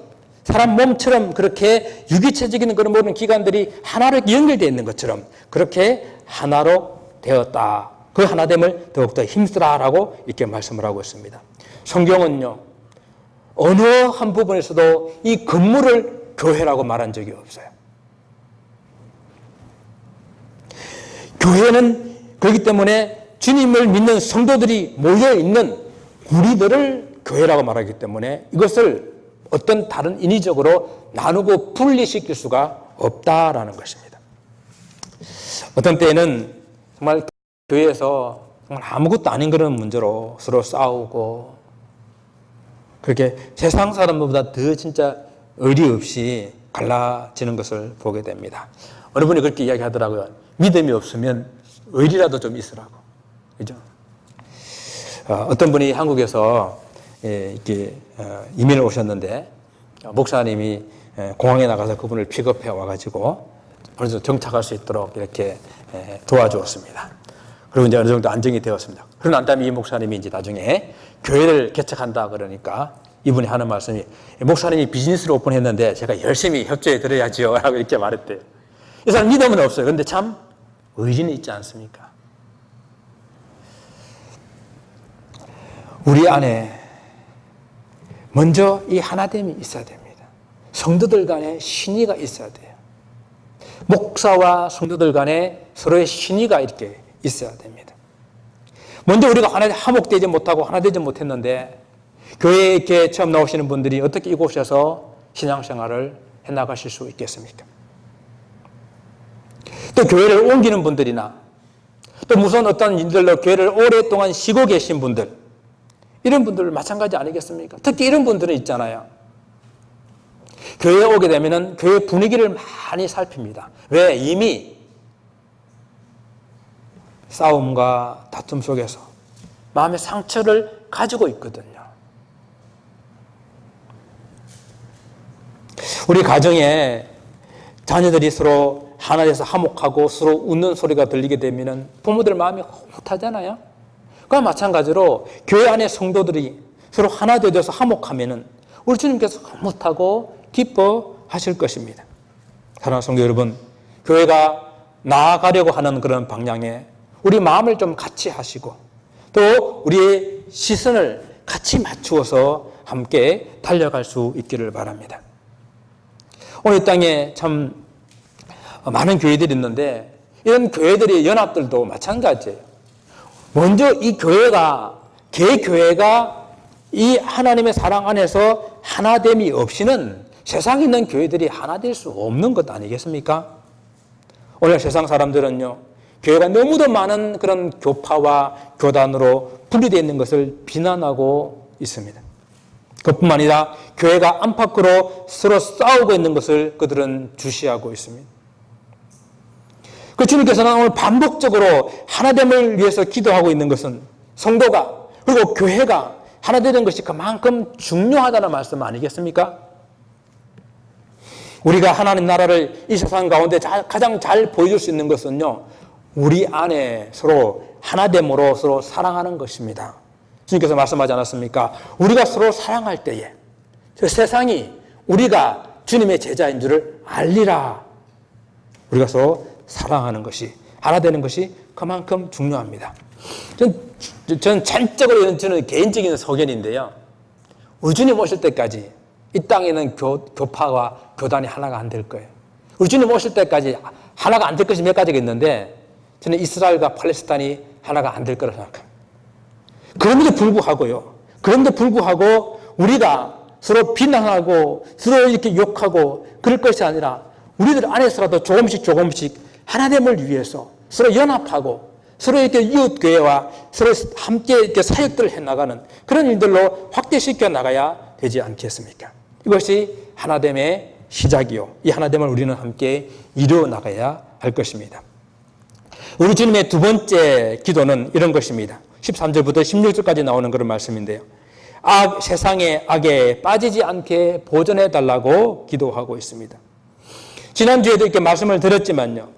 사람 몸처럼 그렇게 유기체적인 그런 모든 기관들이 하나로 연결되어 있는 것처럼 그렇게 하나로 되었다. 그 하나됨을 더욱더 힘쓰라라고 이렇게 말씀을 하고 있습니다. 성경은요, 어느 한 부분에서도 이 건물을 교회라고 말한 적이 없어요. 교회는 그렇기 때문에 주님을 믿는 성도들이 모여있는 우리들을 교회라고 말하기 때문에 이것을 어떤 다른 인위적으로 나누고 분리시킬 수가 없다라는 것입니다. 어떤 때에는 정말 교회에서 정말 아무것도 아닌 그런 문제로 서로 싸우고 그렇게 세상 사람보다 더 진짜 의리 없이 갈라지는 것을 보게 됩니다. 어느 분이 그렇게 이야기하더라고요. 믿음이 없으면 의리라도 좀 있으라고. 그죠? 어떤 분이 한국에서 이렇게 이민을 오셨는데 목사님이 공항에 나가서 그분을 픽업해 와가지고 어느 정도 정착할 수 있도록 이렇게 도와주었습니다. 그리고 이제 어느 정도 안정이 되었습니다. 그러고 난 다음에 이 목사님이 이제 나중에 교회를 개척한다 그러니까 이분이 하는 말씀이 목사님이 비즈니스를 오픈했는데 제가 열심히 협조해 드려야죠 라고 이렇게 말했대요. 이 사람 믿음은 없어요. 그런데 참 의리는 있지 않습니까? 우리 안에 먼저 이 하나됨이 있어야 됩니다. 성도들 간에 신의가 있어야 돼요. 목사와 성도들 간에 서로의 신의가 이렇게 있어야 됩니다. 먼저 우리가 하나 화목되지 못하고 하나 되지 못했는데 교회에 이렇게 처음 나오시는 분들이 어떻게 이곳에서 신앙생활을 해나가실 수 있겠습니까? 또 교회를 옮기는 분들이나 또 무슨 어떤 일들로 교회를 오랫동안 쉬고 계신 분들, 이런 분들 마찬가지 아니겠습니까? 특히 이런 분들은 있잖아요. 교회에 오게 되면은 교회 분위기를 많이 살핍니다. 왜? 이미 싸움과 다툼 속에서 마음의 상처를 가지고 있거든요. 우리 가정에 자녀들이 서로 하나 돼서 화목하고 서로 웃는 소리가 들리게 되면 부모들 마음이 흐뭇하잖아요. 그와 마찬가지로 교회 안에 성도들이 서로 하나 되어서 화목하면 우리 주님께서 흐뭇하고 기뻐하실 것입니다. 사랑하는 성도 여러분, 교회가 나아가려고 하는 그런 방향에 우리 마음을 좀 같이 하시고 또 우리의 시선을 같이 맞추어서 함께 달려갈 수 있기를 바랍니다. 오늘 이 땅에 참 많은 교회들이 있는데 이런 교회들의 연합들도 마찬가지예요. 먼저 이 교회가, 개교회가 이 하나님의 사랑 안에서 하나됨이 없이는 세상에 있는 교회들이 하나 될 수 없는 것 아니겠습니까? 오늘 세상 사람들은요, 교회가 너무도 많은 그런 교파와 교단으로 분리되어 있는 것을 비난하고 있습니다. 그뿐만 아니라 교회가 안팎으로 서로 싸우고 있는 것을 그들은 주시하고 있습니다. 그 주님께서는 오늘 반복적으로 하나됨을 위해서 기도하고 있는 것은 성도가 그리고 교회가 하나 되는 것이 그만큼 중요하다는 말씀 아니겠습니까? 우리가 하나님 나라를 이 세상 가운데 가장 잘 보여줄 수 있는 것은요, 우리 안에 서로 하나됨으로 서로 사랑하는 것입니다. 주님께서 말씀하지 않았습니까? 우리가 서로 사랑할 때에 저 세상이 우리가 주님의 제자인 줄을 알리라. 우리가 서로 사랑하는 것이, 하나 되는 것이 그만큼 중요합니다. 저는 전적으로 저는 개인적인 소견인데요. 우리 주님 오실 때까지 이 땅에는 교파와 교단이 하나가 안 될 거예요. 우리 주님 오실 때까지 하나가 안 될 것이 몇 가지가 있는데 저는 이스라엘과 팔레스타인이 하나가 안 될 거라고 생각합니다. 그런데 불구하고 우리가 서로 비난하고 서로 이렇게 욕하고 그럴 것이 아니라 우리들 안에서라도 조금씩 하나됨을 위해서 서로 연합하고 서로 이렇게 이웃교회와 서로 함께 이렇게 사역들을 해나가는 그런 일들로 확대시켜 나가야 되지 않겠습니까? 이것이 하나됨의 시작이요. 이 하나됨을 우리는 함께 이루어 나가야 할 것입니다. 우리 주님의 두 번째 기도는 이런 것입니다. 13절부터 16절까지 나오는 그런 말씀인데요. 세상의 악에 빠지지 않게 보존해 달라고 기도하고 있습니다. 지난주에도 이렇게 말씀을 드렸지만요.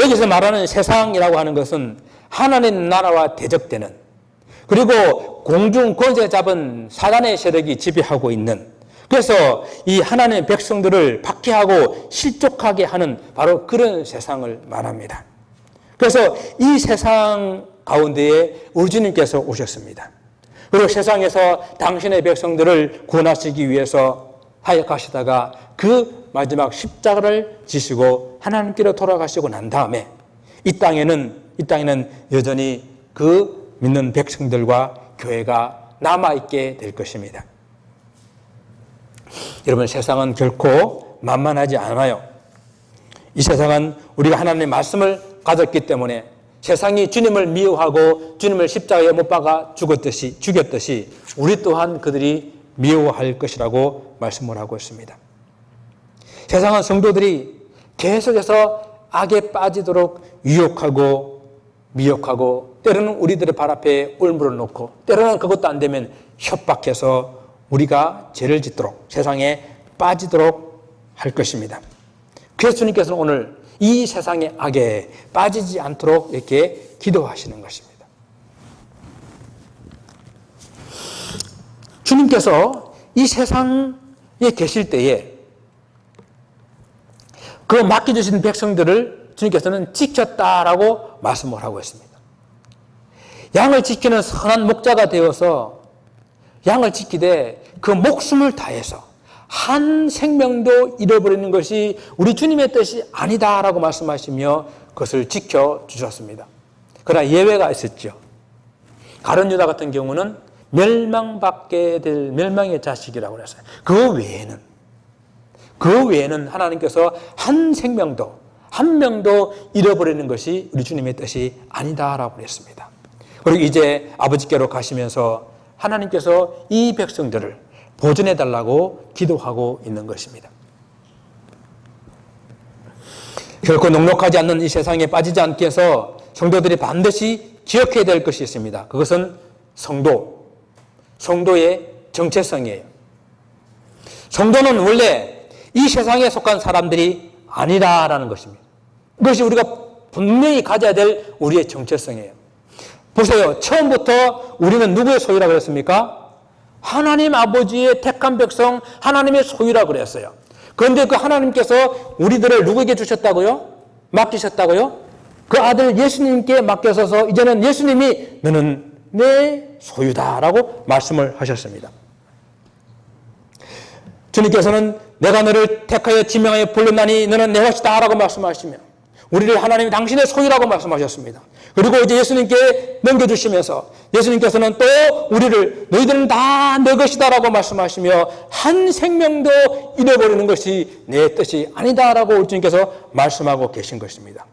여기서 말하는 세상이라고 하는 것은 하나님 나라와 대적되는, 그리고 공중 권세 잡은 사단의 세력이 지배하고 있는 그래서 이 하나님의 백성들을 박해하고 실족하게 하는 바로 그런 세상을 말합니다. 그래서 이 세상 가운데에 우리 주님께서 오셨습니다. 그리고 세상에서 당신의 백성들을 구원하시기 위해서 사역하시다가 그 마지막 십자가를 지시고 하나님께로 돌아가시고 난 다음에 이 땅에는 여전히 그 믿는 백성들과 교회가 남아있게 될 것입니다. 여러분, 세상은 결코 만만하지 않아요. 이 세상은 우리가 하나님의 말씀을 가졌기 때문에 세상이 주님을 미워하고 주님을 십자가에 못 박아 죽였듯이 우리 또한 그들이 미워할 것이라고 말씀을 하고 있습니다. 세상은 성도들이 계속해서 악에 빠지도록 유혹하고 미혹하고 때로는 우리들의 발 앞에 올무를 놓고 때로는 그것도 안 되면 협박해서 우리가 죄를 짓도록 세상에 빠지도록 할 것입니다. 그래서 주님께서는 오늘 이 세상의 악에 빠지지 않도록 이렇게 기도하시는 것입니다. 주님께서 이 세상에 계실 때에 그 맡겨주신 백성들을 주님께서는 지켰다라고 말씀을 하고 있습니다. 양을 지키는 선한 목자가 되어서 양을 지키되 그 목숨을 다해서 한 생명도 잃어버리는 것이 우리 주님의 뜻이 아니다라고 말씀하시며 그것을 지켜주셨습니다. 그러나 예외가 있었죠. 가룟 유다 같은 경우는 멸망받게 될 멸망의 자식이라고 그랬어요. 그 외에는 하나님께서 한 생명도 한 명도 잃어버리는 것이 우리 주님의 뜻이 아니다라고 그랬습니다. 그리고 이제 아버지께로 가시면서 하나님께서 이 백성들을 보존해달라고 기도하고 있는 것입니다. 결코 녹록하지 않는 이 세상에 빠지지 않게 해서 성도들이 반드시 기억해야 될 것이 있습니다. 그것은 성도의 정체성이에요. 성도는 원래 이 세상에 속한 사람들이 아니라라는 것입니다. 그것이 우리가 분명히 가져야 될 우리의 정체성이에요. 보세요. 처음부터 우리는 누구의 소유라고 그랬습니까? 하나님 아버지의 택한 백성, 하나님의 소유라고 그랬어요. 그런데 그 하나님께서 우리들을 누구에게 주셨다고요? 맡기셨다고요? 그 아들 예수님께 맡겨서서 이제는 예수님이 너는 내 소유다라고 말씀을 하셨습니다. 주님께서는 내가 너를 택하여 지명하여 불렀나니 너는 내 것이다 라고 말씀하시며 우리를 하나님이 당신의 소유라고 말씀하셨습니다. 그리고 이제 예수님께 넘겨주시면서 예수님께서는 또 우리를 너희들은 다 내 것이다 라고 말씀하시며 한 생명도 잃어버리는 것이 내 뜻이 아니다 라고 우리 주님께서 말씀하고 계신 것입니다.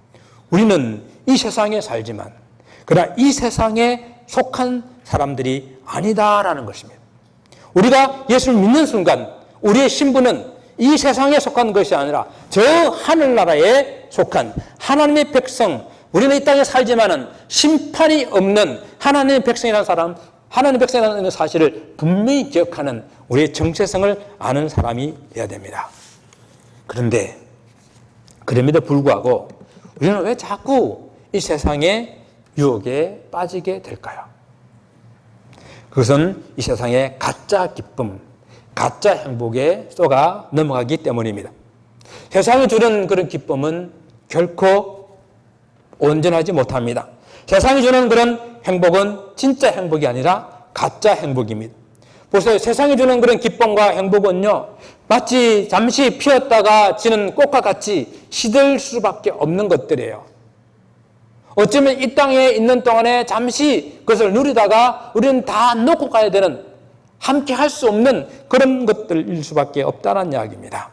우리는 이 세상에 살지만 그러나 이 세상에 속한 사람들이 아니다라는 것입니다. 우리가 예수를 믿는 순간 우리의 신분은 이 세상에 속한 것이 아니라 저 하늘나라에 속한 하나님의 백성, 우리는 이 땅에 살지만은 심판이 없는 하나님의 백성이라는 사람, 하나님의 백성이라는 사실을 분명히 기억하는 우리의 정체성을 아는 사람이 되어야 됩니다. 그런데 그럼에도 불구하고 우리는 왜 자꾸 이 세상의 유혹에 빠지게 될까요? 그것은 이 세상의 가짜 기쁨, 가짜 행복에 쏘가 넘어가기 때문입니다. 세상이 주는 그런 기쁨은 결코 온전하지 못합니다. 세상이 주는 그런 행복은 진짜 행복이 아니라 가짜 행복입니다. 보세요. 세상이 주는 그런 기쁨과 행복은요, 마치 잠시 피었다가 지는 꽃과 같이 시들 수밖에 없는 것들이에요. 어쩌면 이 땅에 있는 동안에 잠시 그것을 누리다가 우리는 다 놓고 가야 되는, 함께 할 수 없는 그런 것들일 수밖에 없다는 이야기입니다.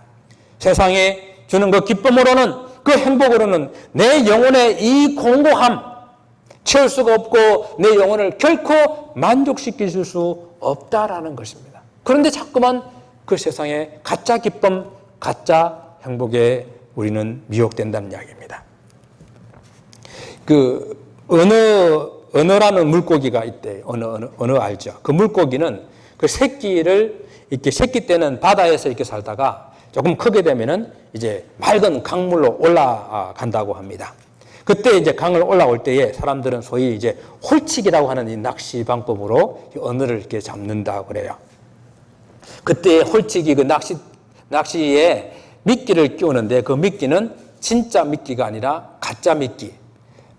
세상에 주는 그 기쁨으로는, 그 행복으로는 내 영혼의 이 공고함 채울 수가 없고 내 영혼을 결코 만족시킬 수 없다라는 것입니다. 그런데 자꾸만 그 세상의 가짜 기쁨, 가짜 행복에 우리는 미혹된다는 이야기입니다. 그 언어라는 물고기가 있대요. 언어 알죠? 그 물고기는 그 새끼를 이렇게 새끼 때는 바다에서 이렇게 살다가 조금 크게 되면은 이제 맑은 강물로 올라간다고 합니다. 그때 이제 강을 올라올 때에 사람들은 소위 이제 홀치기라고 하는 이 낚시 방법으로 언어를 이렇게 잡는다고 그래요. 그때 홀치기 그 낚시에 미끼를 끼우는데 그 미끼는 진짜 미끼가 아니라 가짜 미끼,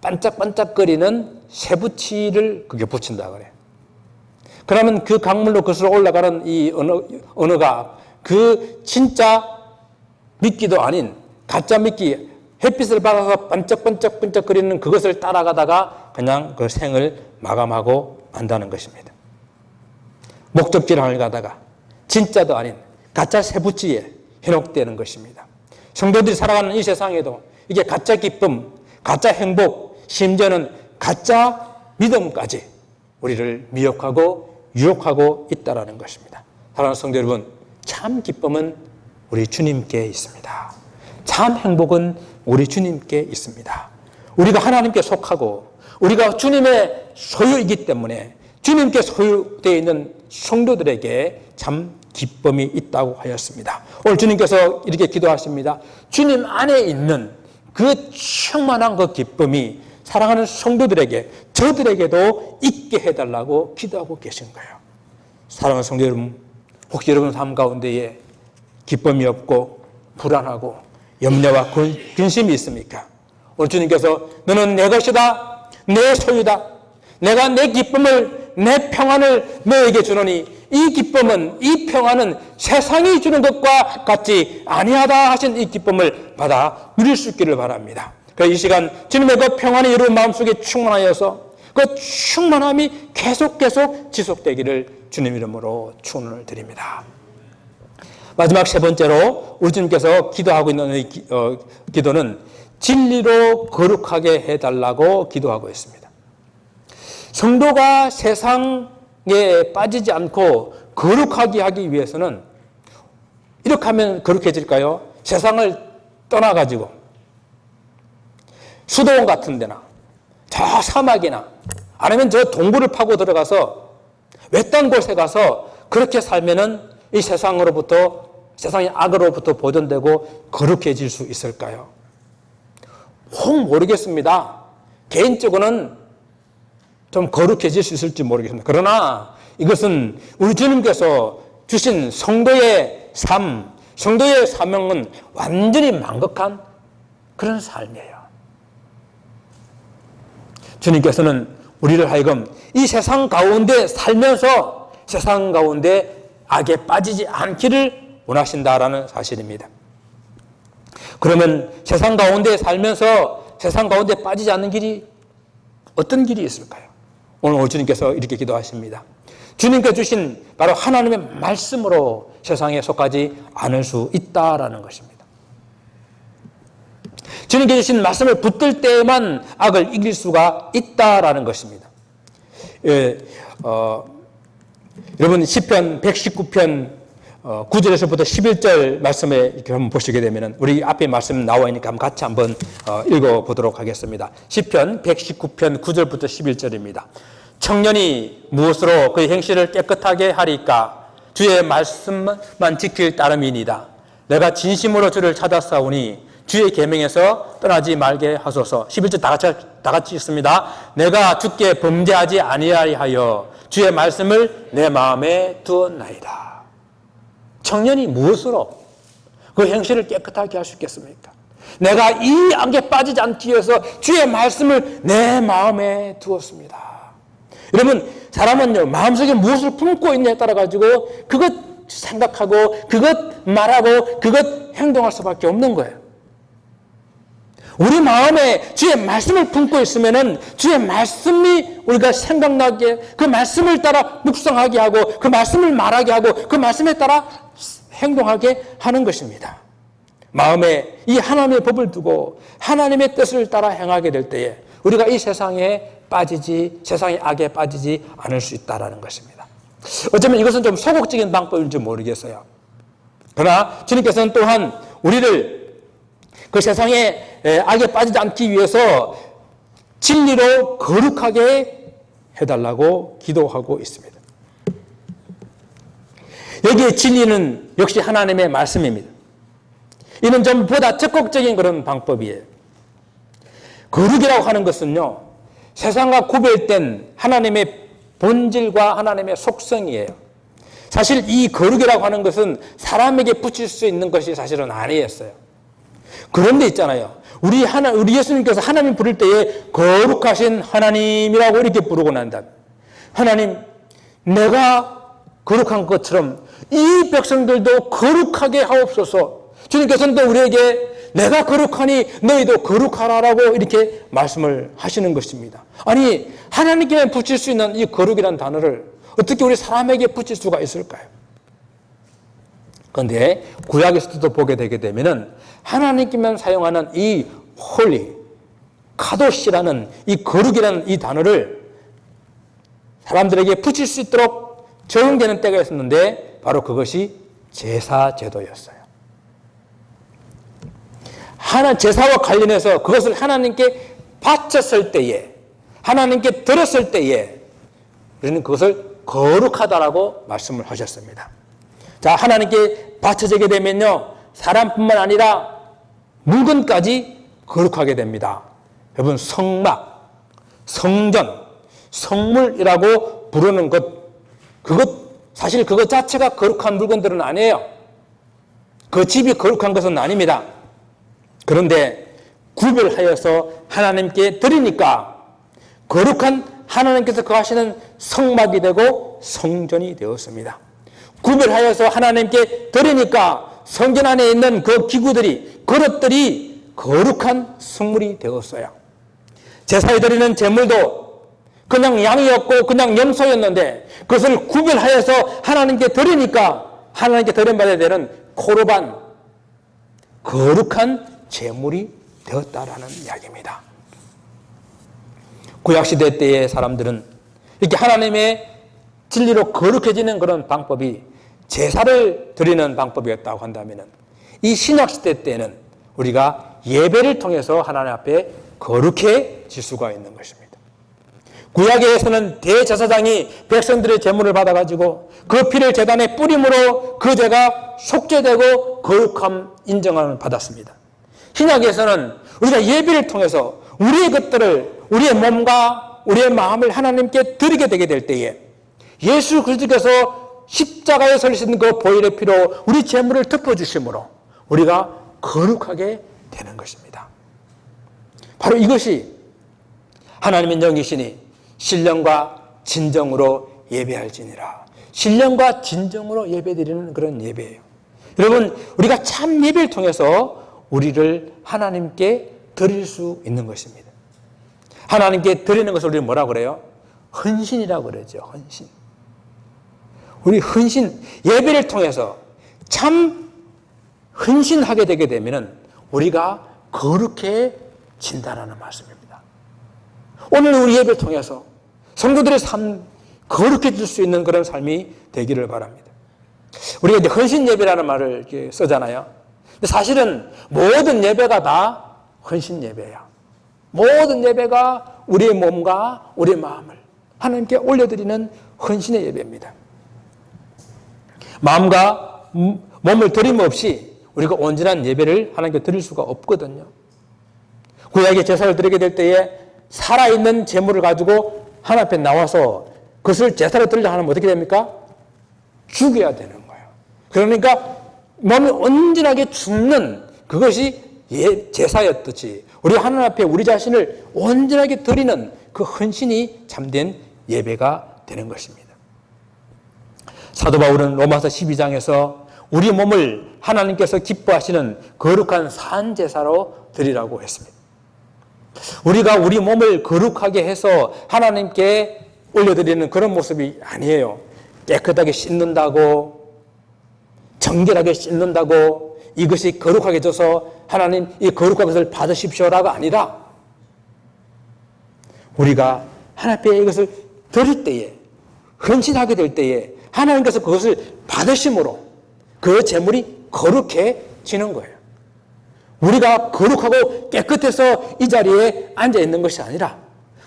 반짝반짝거리는 쇠붙이를 그게 붙인다 그래. 그러면 그 강물로 거슬러 올라가는 이 언어가 그 진짜 미끼도 아닌 가짜 미끼, 햇빛을 받아서 반짝반짝거리는 그것을 따라가다가 그냥 그 생을 마감하고 만다는 것입니다. 목적지를 가다가 진짜도 아닌 가짜 쇠붙이에 현혹되는 것입니다. 성도들이 살아가는 이 세상에도 이게 가짜 기쁨, 가짜 행복, 심지어는 가짜 믿음까지 우리를 미혹하고 유혹하고 있다는 것입니다. 사랑하는 성도 여러분, 참 기쁨은 우리 주님께 있습니다. 참 행복은 우리 주님께 있습니다. 우리가 하나님께 속하고 우리가 주님의 소유이기 때문에 주님께 소유되어 있는 성도들에게 참 기쁨이 있다고 하였습니다. 오늘 주님께서 이렇게 기도하십니다. 주님 안에 있는 그 충만한 그 기쁨이 사랑하는 성도들에게, 저들에게도 있게 해달라고 기도하고 계신 거예요. 사랑하는 성도 여러분, 혹시 여러분 삶 가운데에 기쁨이 없고 불안하고 염려와 근심이 있습니까? 오늘 주님께서 너는 내 것이다, 내 소유다, 내가 내 기쁨을, 내 평안을 너에게 주노니 이 기쁨은, 이 평안은 세상이 주는 것과 같지 아니하다 하신 이 기쁨을 받아 누릴 수 있기를 바랍니다. 그래서 이 시간 주님의 그 평안이 여러분 마음속에 충만하여서 그 충만함이 계속 지속되기를 주님 이름으로 축원을 드립니다. 마지막 세 번째로 우리 주님께서 기도하고 있는 기도는 진리로 거룩하게 해달라고 기도하고 있습니다. 성도가 세상에 빠지지 않고 거룩하게 하기 위해서는 이렇게 하면 거룩해질까요? 세상을 떠나가지고 수도원 같은 데나 저 사막이나 아니면 저 동굴을 파고 들어가서 외딴 곳에 가서 그렇게 살면은 이 세상의 악으로부터 보존되고 거룩해질 수 있을까요? 혹 모르겠습니다. 개인적으로는 좀 거룩해질 수 있을지 모르겠습니다. 그러나 이것은 우리 주님께서 주신 성도의 삶, 성도의 사명은 완전히 망각한 그런 삶이에요. 주님께서는 우리를 하여금 이 세상 가운데 살면서 세상 가운데 악에 빠지지 않기를 원하신다라는 사실입니다. 그러면 세상 가운데 살면서 세상 가운데 빠지지 않는 길이 어떤 길이 있을까요? 오늘 주님께서 이렇게 기도하십니다. 주님께 주신 바로 하나님의 말씀으로 세상에 속하지 않을 수 있다라는 것입니다. 주님께 주신 말씀을 붙들 때에만 악을 이길 수가 있다라는 것입니다. 여러분 시편 119편 9절에서부터 11절 말씀에 이렇게 한번 보시게 되면 우리 앞에 말씀 나와 있으니까 같이 한번 읽어보도록 하겠습니다. 시편 119편 9절부터 11절입니다. 청년이 무엇으로 그의 행실을 깨끗하게 하리까? 주의 말씀만 지킬 따름이니이다. 내가 진심으로 주를 찾았사오니 주의 계명에서 떠나지 말게 하소서. 11절 다 같이 읽습니다. 내가 주께 범죄하지 아니하여 주의 말씀을 내 마음에 두었나이다. 청년이 무엇으로 그 행실을 깨끗하게 할 수 있겠습니까? 내가 이 악에 빠지지 않기 위해서 주의 말씀을 내 마음에 두었습니다. 여러분, 사람은요, 마음속에 무엇을 품고 있냐에 따라 가지고 그것 생각하고 그것 말하고 그것 행동할 수밖에 없는 거예요. 우리 마음에 주의 말씀을 품고 있으면은 주의 말씀이 우리가 생각나게 그 말씀을 따라 묵상하게 하고 그 말씀을 말하게 하고 그 말씀에 따라 행동하게 하는 것입니다. 마음에 이 하나님의 법을 두고 하나님의 뜻을 따라 행하게 될 때에 우리가 이 세상의 악에 빠지지 않을 수 있다는 것입니다. 어쩌면 이것은 좀 소극적인 방법인지 모르겠어요. 그러나 주님께서는 또한 우리를 그 세상의 악에 빠지지 않기 위해서 진리로 거룩하게 해달라고 기도하고 있습니다. 여기에 진리는 역시 하나님의 말씀입니다. 이는 좀 보다 적극적인 그런 방법이에요. 거룩이라고 하는 것은요, 세상과 구별된 하나님의 본질과 하나님의 속성이에요. 사실 이 거룩이라고 하는 것은 사람에게 붙일 수 있는 것이 사실은 아니었어요. 그런데 있잖아요. 우리 예수님께서 하나님 부를 때에 거룩하신 하나님이라고 이렇게 부르고 난 다음에 하나님, 내가 거룩한 것처럼 이 백성들도 거룩하게 하옵소서. 주님께서는 또 우리에게 내가 거룩하니 너희도 거룩하라라고 이렇게 말씀을 하시는 것입니다. 아니, 하나님께만 붙일 수 있는 이 거룩이라는 단어를 어떻게 우리 사람에게 붙일 수가 있을까요? 그런데 구약에서도 보게 되게 되면은 하나님께만 사용하는 이 홀리, 카도시라는 이 거룩이라는 이 단어를 사람들에게 붙일 수 있도록 적용되는 때가 있었는데 바로 그것이 제사 제도였어요. 제사와 관련해서 그것을 하나님께 바쳤을 때에, 하나님께 드렸을 때에 우리는 그것을 거룩하다라고 말씀을 하셨습니다. 자, 하나님께 바쳐지게 되면요, 사람뿐만 아니라 물건까지 거룩하게 됩니다. 여러분, 성막, 성전, 성물이라고 부르는 사실 그것 자체가 거룩한 물건들은 아니에요. 그 집이 거룩한 것은 아닙니다. 그런데 구별하여서 하나님께 드리니까 거룩한 하나님께서 거하시는 성막이 되고 성전이 되었습니다. 구별하여서 하나님께 드리니까 성전 안에 있는 그 기구들이, 그릇들이 거룩한 성물이 되었어요. 제사에 드리는 제물도 그냥 양이었고 그냥 염소였는데 그것을 구별하여서 하나님께 드리니까 하나님께 드림받아야 되는 코르반, 거룩한 제물이 되었다라는 이야기입니다. 구약시대 때의 사람들은 이렇게 하나님의 진리로 거룩해지는 그런 방법이 제사를 드리는 방법이었다고 한다면 이 신약시대 때는 우리가 예배를 통해서 하나님 앞에 거룩해질 수가 있는 것입니다. 구약에서는 대제사장이 백성들의 제물을 받아가지고 그 피를 제단에 뿌림으로 그 죄가 속죄되고 거룩함 인정을 받았습니다. 신약에서는 우리가 예배를 통해서 우리의 것들을, 우리의 몸과 우리의 마음을 하나님께 드리게 되게 될 때에 예수 그리스도께서 십자가에 설리신 그 보혈의 피로 우리 죄물을 덮어주심으로 우리가 거룩하게 되는 것입니다. 바로 이것이 하나님의 영이시니 신령과 진정으로 예배할지니라. 신령과 진정으로 예배드리는 그런 예배예요. 여러분, 우리가 참 예배를 통해서 우리를 하나님께 드릴 수 있는 것입니다. 하나님께 드리는 것을 우리는 뭐라고 그래요? 헌신이라고 그러죠. 헌신. 우리 헌신, 예배를 통해서 참 헌신하게 되게 되면 우리가 거룩해진다는 말씀입니다. 오늘 우리 예배를 통해서 성도들의 삶 거룩해질 수 있는 그런 삶이 되기를 바랍니다. 우리가 이제 헌신 예배라는 말을 이렇게 쓰잖아요. 근데 사실은 모든 예배가 다 헌신 예배야. 모든 예배가 우리의 몸과 우리의 마음을 하나님께 올려드리는 헌신의 예배입니다. 마음과 몸을 드림 없이 우리가 온전한 예배를 하나님께 드릴 수가 없거든요. 구약의 제사를 드리게 될 때에 살아있는 제물을 가지고 하나님 앞에 나와서 그것을 제사를 드리려 하면 어떻게 됩니까? 죽여야 되는 거예요. 그러니까 몸이 온전하게 죽는 그것이 제사였듯이 우리 하나님 앞에 우리 자신을 온전하게 드리는 그 헌신이 참된 예배가 되는 것입니다. 사도 바울은 로마서 12장에서 우리 몸을 하나님께서 기뻐하시는 거룩한 산제사로 드리라고 했습니다. 우리가 우리 몸을 거룩하게 해서 하나님께 올려드리는 그런 모습이 아니에요. 깨끗하게 씻는다고, 정결하게 씻는다고, 이것이 거룩하게 져서 하나님 이 거룩한 것을 받으십시오라가 아니라 우리가 하나님 앞에 이것을 드릴 때에, 헌신하게 될 때에 하나님께서 그것을 받으심으로 그 제물이 거룩해지는 거예요. 우리가 거룩하고 깨끗해서 이 자리에 앉아 있는 것이 아니라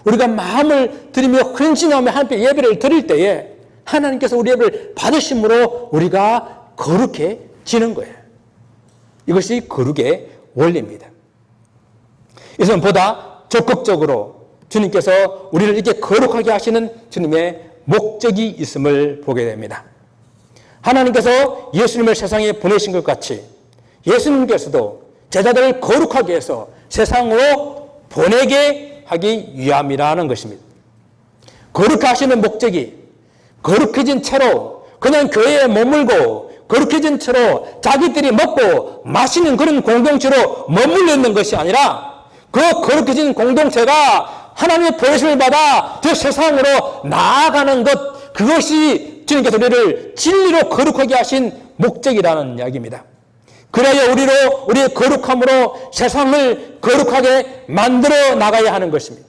우리가 마음을 들이며 헌신하며 하나님께 예배를 드릴 때에 하나님께서 우리 예배를 받으심으로 우리가 거룩해지는 거예요. 이것이 거룩의 원리입니다. 이것은 보다 적극적으로 주님께서 우리를 이렇게 거룩하게 하시는 주님의 목적이 있음을 보게 됩니다. 하나님께서 예수님을 세상에 보내신 것 같이 예수님께서도 제자들을 거룩하게 해서 세상으로 보내게 하기 위함이라는 것입니다. 거룩하시는 목적이 거룩해진 채로 그냥 교회에 머물고 거룩해진 채로 자기들이 먹고 마시는 그런 공동체로 머물러 있는 것이 아니라 그 거룩해진 공동체가 하나님의 보내심을 받아 저 세상으로 나아가는 것, 그것이 주님께서 우리를 진리로 거룩하게 하신 목적이라는 이야기입니다. 그래야 우리의 거룩함으로 세상을 거룩하게 만들어 나가야 하는 것입니다.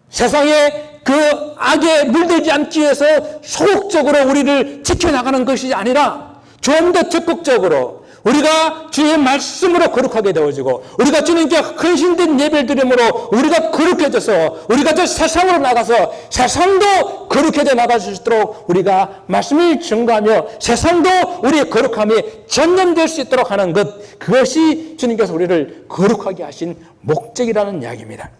세상에 그 악에 물들지 않기 위해서 소극적으로 우리를 지켜나가는 것이 아니라 좀 더 적극적으로 우리가 주의 말씀으로 거룩하게 되어지고 우리가 주님께 헌신된 예배를 드림으로 우리가 거룩해져서 우리가 저 세상으로 나가서 세상도 거룩해져 나갈 수 있도록 우리가 말씀을 증거하며 세상도 우리의 거룩함이 전념될 수 있도록 하는 것, 그것이 주님께서 우리를 거룩하게 하신 목적이라는 이야기입니다.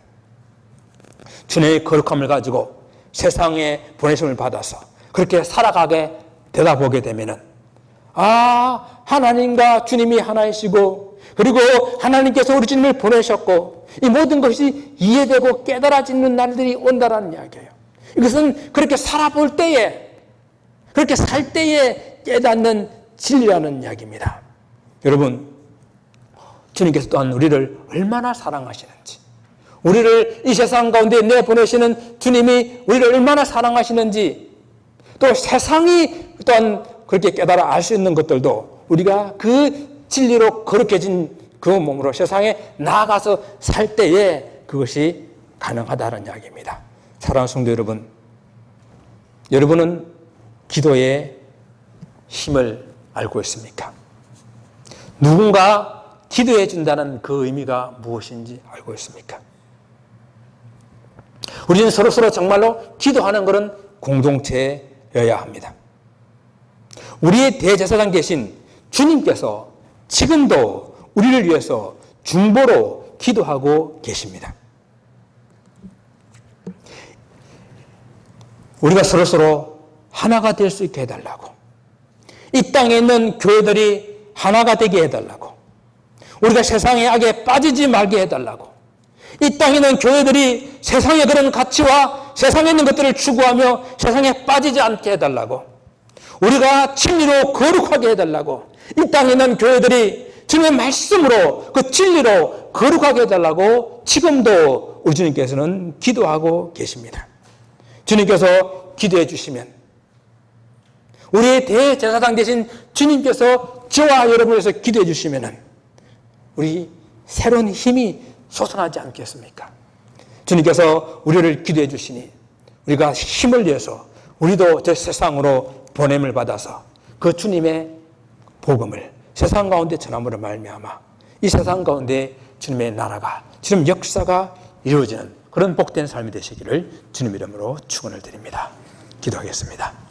주님의 거룩함을 가지고 세상에 보내심을 받아서 그렇게 살아가게 되다 보게 되면은 하나님과 주님이 하나이시고 그리고 하나님께서 우리 주님을 보내셨고 이 모든 것이 이해되고 깨달아지는 날들이 온다라는 이야기예요. 이것은 그렇게 살아볼 때에 그렇게 살 때에 깨닫는 진리라는 이야기입니다. 여러분, 주님께서 또한 우리를 얼마나 사랑하시는지, 우리를 이 세상 가운데 내보내시는 주님이 우리를 얼마나 사랑하시는지, 또 세상이 또한 그렇게 깨달아 알 수 있는 것들도 우리가 그 진리로 거룩해진 그 몸으로 세상에 나아가서 살 때에 그것이 가능하다는 이야기입니다. 사랑하는 성도 여러분, 여러분은 기도의 힘을 알고 있습니까? 누군가 기도해 준다는 그 의미가 무엇인지 알고 있습니까? 우리는 서로서로 정말로 기도하는 것은 공동체여야 합니다. 우리의 대제사장 되신 주님께서 지금도 우리를 위해서 중보로 기도하고 계십니다. 우리가 서로서로 하나가 될 수 있게 해달라고, 이 땅에 있는 교회들이 하나가 되게 해달라고, 우리가 세상의 악에 빠지지 말게 해달라고, 이 땅에 있는 교회들이 세상의 그런 가치와 세상에 있는 것들을 추구하며 세상에 빠지지 않게 해달라고, 우리가 진리로 거룩하게 해달라고, 이 땅에 있는 교회들이 주님의 말씀으로 그 진리로 거룩하게 해달라고 지금도 우리 주님께서는 기도하고 계십니다. 주님께서 기도해 주시면, 우리의 대제사장 되신 주님께서 저와 여러분을 위해서 기도해 주시면 우리 새로운 힘이 솟아나지 않겠습니까? 주님께서 우리를 기도해 주시니 우리가 힘을 내서 우리도 저 세상으로 보냄을 받아서 그 주님의 복음을 세상 가운데 전함으로 말미암아 이 세상 가운데 주님의 나라가, 주님 역사가 이루어지는 그런 복된 삶이 되시기를 주님 이름으로 축원을 드립니다. 기도하겠습니다.